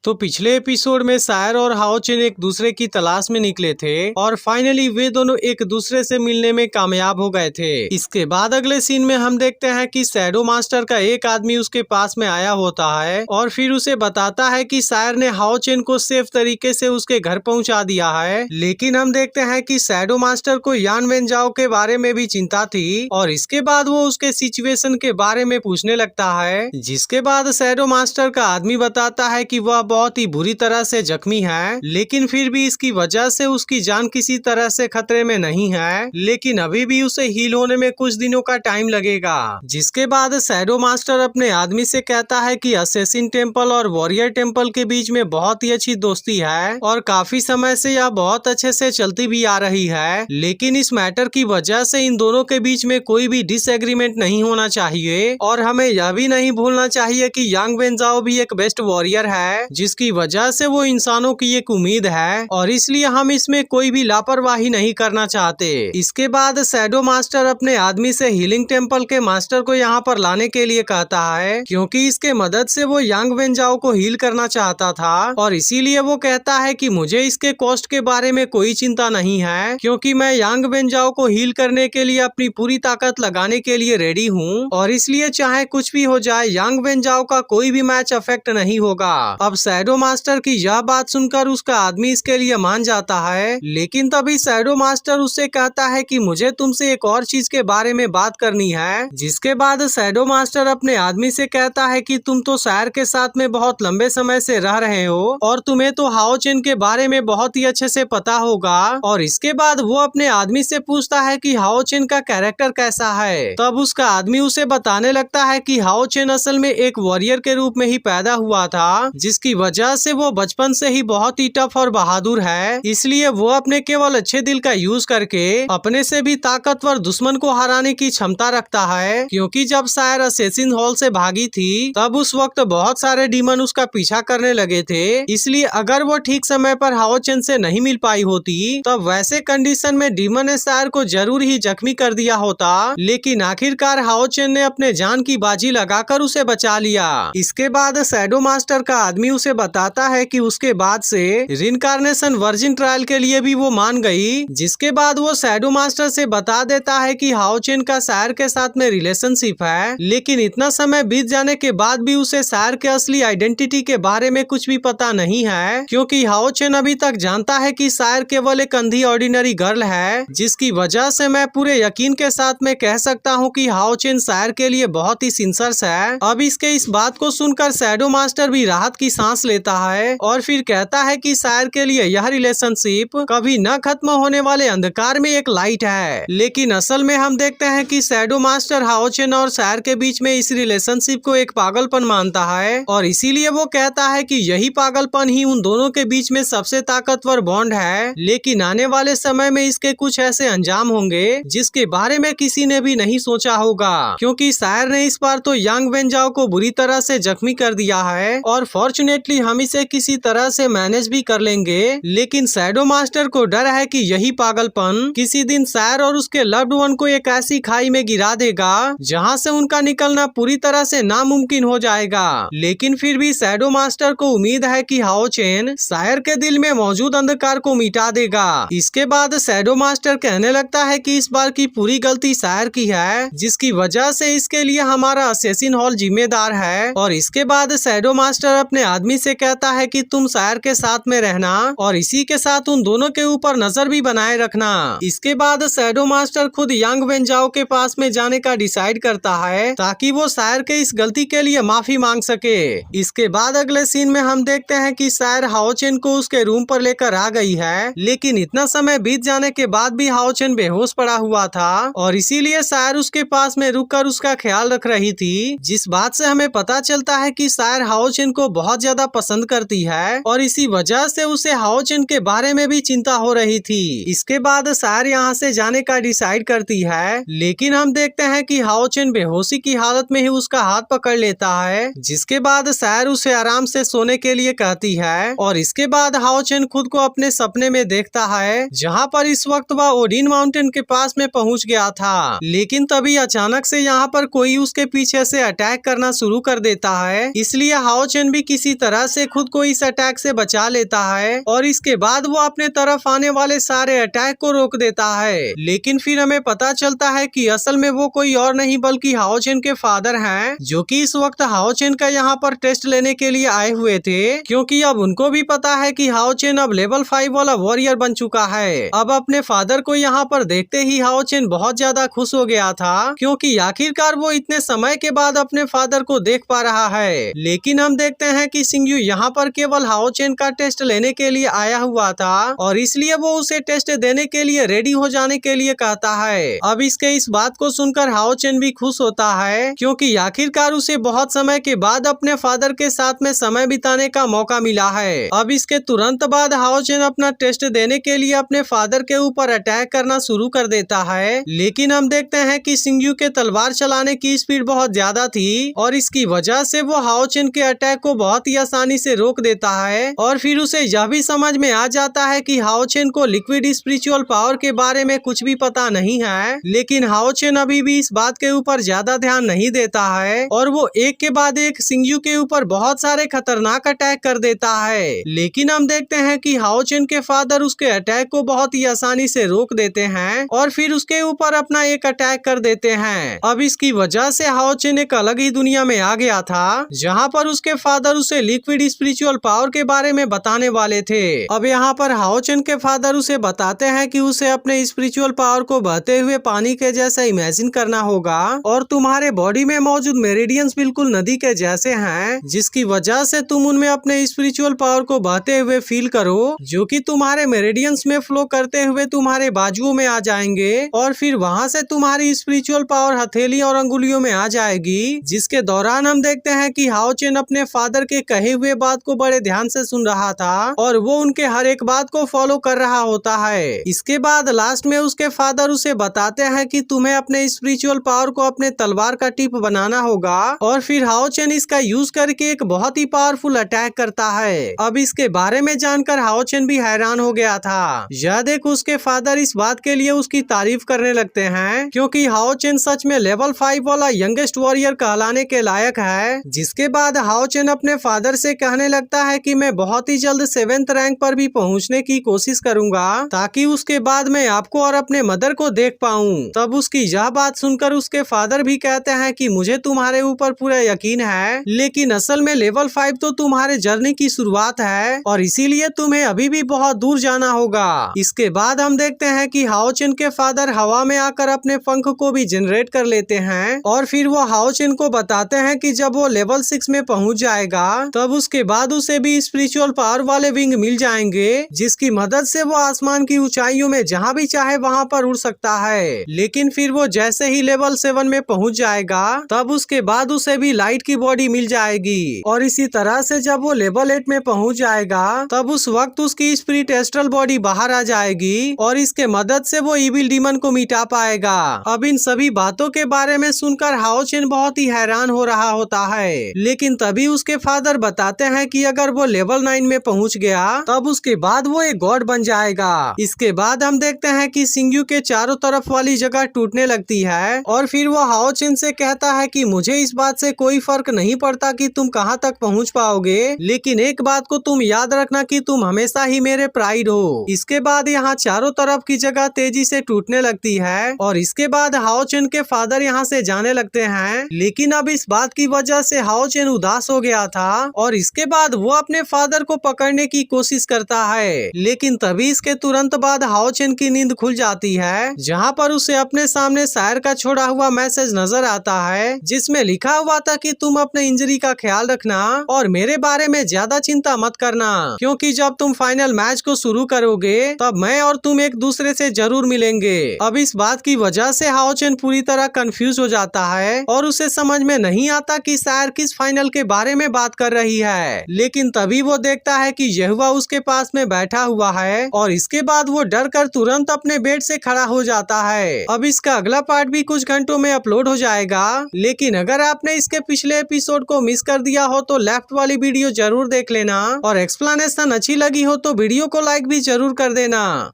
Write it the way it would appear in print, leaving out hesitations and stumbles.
तो पिछले एपिसोड में सायर और हाओचेन एक दूसरे की तलाश में निकले थे और फाइनली वे दोनों एक दूसरे से मिलने में कामयाब हो गए थे। इसके बाद अगले सीन में हम देखते हैं कि शैडो मास्टर का एक आदमी उसके पास में आया होता है और फिर उसे बताता है कि सायर ने हाओचेन को सेफ तरीके से उसके घर पहुंचा दिया है। लेकिन हम देखते हैं कि शैडो मास्टर को यान वेनजाओ के बारे में भी चिंता थी और इसके बाद वो उसके सिचुएशन के बारे में पूछने लगता है, जिसके बाद शैडो मास्टर का आदमी बताता है कि वह बहुत ही बुरी तरह से जख्मी है, लेकिन फिर भी इसकी वजह से उसकी जान किसी तरह से खतरे में नहीं है, लेकिन अभी भी उसे हील होने में कुछ दिनों का टाइम लगेगा। जिसके बाद शैडो मास्टर अपने आदमी से कहता है कि असैसिन टेम्पल और वॉरियर टेम्पल के बीच में बहुत ही अच्छी दोस्ती है और काफी समय से यह बहुत अच्छे से चलती भी आ रही है, लेकिन इस मैटर की वजह से इन दोनों के बीच में कोई भी डिसएग्रीमेंट नहीं होना चाहिए और हमें यह भी नहीं भूलना चाहिए कि यांग वेनजाओ भी एक बेस्ट वॉरियर है, जिसकी वजह से वो इंसानों की एक उम्मीद है और इसलिए हम इसमें कोई भी लापरवाही नहीं करना चाहते। इसके बाद शैडो मास्टर अपने आदमी से हीलिंग टेम्पल के मास्टर को यहाँ पर लाने के लिए कहता है, क्योंकि इसके मदद से वो यांग वेनजाओ को हील करना चाहता था और इसीलिए वो कहता है कि मुझे इसके कॉस्ट के बारे में कोई चिंता नहीं है, क्योंकि मैं यांग वेनजाओ को हील करने के लिए अपनी पूरी ताकत लगाने के लिए रेडी हूँ और इसलिए चाहे कुछ भी हो जाए यांग वेनजाओ का कोई भी मैच अफेक्ट नहीं होगा। अब शैडो मास्टर की यह बात सुनकर उसका आदमी इसके लिए मान जाता है, लेकिन तभी शैडो मास्टर उससे कहता है कि मुझे तुमसे एक और चीज के बारे में बात करनी है। जिसके बाद शैडो मास्टर अपने आदमी से कहता है कि तुम तो सायर के साथ में बहुत लंबे समय से रह रहे हो और तुम्हें तो हाओचेन के बारे में बहुत ही अच्छे से पता होगा। और इसके बाद वो अपने आदमी से पूछता है कि हाओचेन का कैरेक्टर कैसा है। तब उसका आदमी उसे बताने लगता है कि हाओचेन असल में एक वॉरियर के रूप में ही पैदा हुआ था, जिसकी वजह से वो बचपन से ही बहुत ही टफ और बहादुर है, इसलिए वो अपने केवल अच्छे दिल का यूज करके अपने से भी ताकतवर दुश्मन को हराने की क्षमता रखता है। क्योंकि जब सायर असैसिन हॉल से भागी थी तब उस वक्त बहुत सारे डीमन उसका पीछा करने लगे थे, इसलिए अगर वो ठीक समय पर हाओचेन से नहीं मिल पाई होती तब वैसे कंडीशन में डीमन ने सायर को जरूर ही जख्मी कर दिया होता, लेकिन आखिरकार हाओचेन ने अपने जान की बाजी लगाकर उसे बचा लिया। इसके बाद शैडो मास्टर का आदमी उसे बताता है कि उसके बाद से रिनकार्नेशन वर्जिन ट्रायल के लिए भी वो मान गई। जिसके बाद वो शैडो मास्टर से बता देता है कि हाओचेन का सायर के साथ में रिलेशनशिप है, लेकिन इतना समय बीत जाने के बाद भी उसे सायर के असली आइडेंटिटी के बारे में कुछ भी पता नहीं है, क्योंकि हाओचेन अभी तक जानता है कि सायर केवल एक अंधी ऑर्डिनरी गर्ल है, जिसकी वजह से मैं पूरे यकीन के साथ में कह सकता हूँ कि हाओचेन सायर के लिए बहुत ही सिंसियर है। अब इसके इस बात को सुनकर शैडो मास्टर भी राहत की सांस लेता है और फिर कहता है कि सायर के लिए यह रिलेशनशिप कभी न खत्म होने वाले अंधकार में एक लाइट है। लेकिन असल में हम देखते हैं कि शैडो मास्टर हाओचेन और सायर के बीच में इस रिलेशनशिप को एक पागलपन मानता है और इसीलिए वो कहता है कि यही पागलपन ही उन दोनों के बीच में सबसे ताकतवर बॉन्ड है, लेकिन आने वाले समय में इसके कुछ ऐसे अंजाम होंगे जिसके बारे में किसी ने भी नहीं सोचा होगा, क्योंकि सायर ने इस बार तो यांग वेनजाओ को बुरी तरह से जख्मी कर दिया है और फॉर्चुनेटली हम इसे किसी तरह से मैनेज भी कर लेंगे। लेकिन शैडो मास्टर को डर है कि यही पागलपन किसी दिन सायर और उसके लव्ड वन को एक ऐसी खाई में गिरा देगा जहां से उनका निकलना पूरी तरह से नामुमकिन हो जाएगा। लेकिन फिर भी शैडो मास्टर को उम्मीद है कि हाओचेन सायर के दिल में मौजूद अंधकार को मिटा देगा। इसके बाद शैडो मास्टर कहने लगता है कि इस बार की पूरी गलती सायर की है, जिसकी वजह से इसके लिए हमारा असैसिन हॉल जिम्मेदार है। और इसके बाद शैडो मास्टर अपने आदमी से कहता है कि तुम सायर के साथ में रहना और इसी के साथ उन दोनों के ऊपर नजर भी बनाए रखना। इसके बाद शैडो मास्टर खुद यांग वेनजाओ के पास में जाने का डिसाइड करता है ताकि वो सायर के इस गलती के लिए माफी मांग सके। इसके बाद अगले सीन में हम देखते हैं कि सायर हाओचेन को उसके रूम पर लेकर आ गई है, लेकिन इतना समय बीत जाने के बाद भी हाओचेन बेहोश पड़ा हुआ था और इसीलिए सायर उसके पास में रुककर उसका ख्याल रख रही थी। जिस बात से हमें पता चलता है कि सायर हाओचेन को बहुत ज्यादा पसंद करती है और इसी वजह से उसे हाओचेन के बारे में भी चिंता हो रही थी। इसके बाद सायर यहाँ से जाने का डिसाइड करती है, लेकिन हम देखते हैं कि हाओचेन बेहोशी की हालत में ही उसका हाथ पकड़ लेता है। जिसके बाद सायर उसे आराम से सोने के लिए कहती है और इसके बाद हाओचेन खुद को अपने सपने में देखता है, जहाँ पर इस वक्त वह ओडिन माउंटेन के पास में पहुँच गया था। लेकिन तभी अचानक से यहाँ पर कोई उसके पीछे से अटैक करना शुरू कर देता है, इसलिए हाओचेन भी किसी तरह तरह से खुद को इस अटैक से बचा लेता है और इसके बाद वो अपने तरफ आने वाले सारे अटैक को रोक देता है। लेकिन फिर हमें पता चलता है कि असल में वो कोई और नहीं बल्कि हाओ चेन के फादर हैं, जो कि इस वक्त हाओ चेन का यहाँ पर टेस्ट लेने के लिए आए हुए थे, क्योंकि अब उनको भी पता है कि हाओ चेन अब लेवल 5 वाला वॉरियर बन चुका है। अब अपने फादर को यहाँ पर देखते ही हाओ चेन बहुत ज्यादा खुश हो गया था, क्योंकि आखिरकार वो इतने समय के बाद अपने फादर को देख पा रहा है। लेकिन हम देखते हैं कि सिंगयू यहाँ पर केवल हाओ चेन का टेस्ट लेने के लिए आया हुआ था और इसलिए वो उसे टेस्ट देने के लिए रेडी हो जाने के लिए कहता है। अब इसके इस बात को सुनकर हाओ चेन भी खुश होता है, क्योंकि आखिरकार उसे बहुत समय के बाद अपने फादर के साथ में समय बिताने का मौका मिला है। अब इसके तुरंत बाद हाओ चेन अपना टेस्ट देने के लिए अपने फादर के ऊपर अटैक करना शुरू कर देता है। लेकिन हम देखते हैं कि सिंगयू के तलवार चलाने की स्पीड बहुत ज्यादा थी और इसकी वजह से वो हाओ चेन के अटैक को बहुत ही आसानी से रोक देता है। और फिर उसे यह भी समझ में आ जाता है कि हाओ चेन को लिक्विड स्पिरिचुअल पावर के बारे में कुछ भी पता नहीं है। लेकिन हाओ चेन अभी भी इस बात के ऊपर ज्यादा ध्यान नहीं देता है और वो एक के बाद एक सिंगयू के ऊपर बहुत सारे खतरनाक अटैक कर देता है। लेकिन हम देखते हैं कि हाओ चेन के फादर उसके अटैक को बहुत ही आसानी से रोक देते हैं और फिर उसके ऊपर अपना एक अटैक कर देते हैं। अब इसकी वजह से हाओ चेन एक अलग ही दुनिया में आ गया था, जहाँ पर उसके फादर उसे लिक्विड स्पिरिचुअल पावर के बारे में बताने वाले थे। अब यहाँ पर हाओ चेन के फादर उसे बताते हैं कि उसे अपने स्पिरिचुअल पावर को बहते हुए पानी के जैसा इमेजिन करना होगा और तुम्हारे बॉडी में मौजूद मेरिडियंस बिल्कुल नदी के जैसे हैं, जिसकी वजह से तुम उनमें अपने स्पिरिचुअल पावर को बहते हुए फील करो, जो कि तुम्हारे मेरिडियंस में फ्लो करते हुए तुम्हारे बाजुओं में आ जाएंगे और फिर वहाँ से तुम्हारी स्पिरिचुअल पावर हथेली और अंगुलियों में आ जाएगी। जिसके दौरान हम देखते हैं कि हाओ चेन अपने फादर के कहे हुए बात को बड़े ध्यान से सुन रहा था और वो उनके हर एक बात को फॉलो कर रहा होता है। इसके बाद लास्ट में उसके फादर उसे बताते हैं कि तुम्हें अपने स्पिरिचुअल पावर को अपने तलवार का टिप बनाना होगा और फिर हाओ चेन इसका यूज करके एक बहुत ही पावरफुल अटैक करता है। अब इसके बारे में जानकर हाओ चेन भी हैरान हो गया था। यह देख उसके फादर इस बात के लिए उसकी तारीफ करने लगते हैं, क्योंकि हाओ चेन सच में लेवल 5 वाला यंगेस्ट वॉरियर कहलाने के लायक है। जिसके बाद हाओ चेन अपने फादर से कहने लगता है कि मैं बहुत ही जल्द 7th रैंक पर भी पहुंचने की कोशिश करूंगा, ताकि उसके बाद मैं आपको और अपने मदर को देख पाऊं। तब उसकी यह बात सुनकर उसके फादर भी कहते हैं कि मुझे तुम्हारे ऊपर पूरा यकीन है, लेकिन असल में लेवल 5 तो तुम्हारे जर्नी की शुरुआत है और इसीलिए तुम्हें अभी भी बहुत दूर जाना होगा। इसके बाद हम देखते हैं कि हाओ चेन के फादर हवा में आकर अपने पंख को भी जनरेट कर लेते हैं और फिर वो हाओ चेन को बताते हैं कि जब वो लेवल 6 में पहुंच जाएगा तब उसके बाद उसे भी स्पिरिचुअल पावर वाले विंग मिल जाएंगे, जिसकी मदद से वो आसमान की ऊंचाइयों में जहां भी चाहे वहां पर उड़ सकता है। लेकिन फिर वो जैसे ही लेवल 7 में पहुंच जाएगा तब उसके बाद उसे भी लाइट की बॉडी मिल जाएगी और इसी तरह से जब वो लेवल 8 में पहुंच जाएगा तब उस वक्त उसकी स्पिरिट एस्ट्रल बॉडी बाहर आ जाएगी और इसके मदद से वो इविल डीमन को मिटा पाएगा। अब इन सभी बातों के बारे में सुनकर हाओ चेन बहुत ही हैरान हो रहा होता है, लेकिन तभी उसके फादर बताते हैं कि अगर वो लेवल 9 में पहुंच गया तब उसके बाद वो एक गॉड बन जाएगा। इसके बाद हम देखते हैं कि सिंगयू के चारों तरफ वाली जगह टूटने लगती है और फिर वो हाओ चेन से कहता है कि मुझे इस बात से कोई फर्क नहीं पड़ता कि तुम कहां तक पहुंच पाओगे, लेकिन एक बात को तुम याद रखना कि तुम हमेशा ही मेरे प्राइड हो। इसके बाद यहाँ चारों तरफ की जगह तेजी से टूटने लगती है और इसके बाद हाओ चेन के फादर यहाँ से जाने लगते हैं। लेकिन अब इस बात की वजह से हाओ चेन उदास हो गया था और इसके बाद वो अपने फादर को पकड़ने की कोशिश करता है, लेकिन तभी इसके तुरंत बाद हाओ चेन की नींद खुल जाती है, जहाँ पर उसे अपने सामने शायर का छोड़ा हुआ मैसेज नजर आता है, जिसमें लिखा हुआ था कि तुम अपने इंजरी का ख्याल रखना और मेरे बारे में ज्यादा चिंता मत करना, क्योंकि जब तुम फाइनल मैच को शुरू करोगे तब मैं और तुम एक दूसरे से जरूर मिलेंगे। अब इस बात की वजह से हाओ चेन पूरी तरह कंफ्यूज हो जाता है और उसे समझ में नहीं आता कि शायर किस फाइनल के बारे में बात कर रही है। लेकिन तभी वो देखता है कि यहुआ उसके पास में बैठा हुआ है और इसके बाद वो डर कर तुरंत अपने बेड से खड़ा हो जाता है। अब इसका अगला पार्ट भी कुछ घंटों में अपलोड हो जाएगा, लेकिन अगर आपने इसके पिछले एपिसोड को मिस कर दिया हो तो लेफ्ट वाली वीडियो जरूर देख लेना और एक्सप्लेनेशन अच्छी लगी हो तो वीडियो को लाइक भी जरूर कर देना।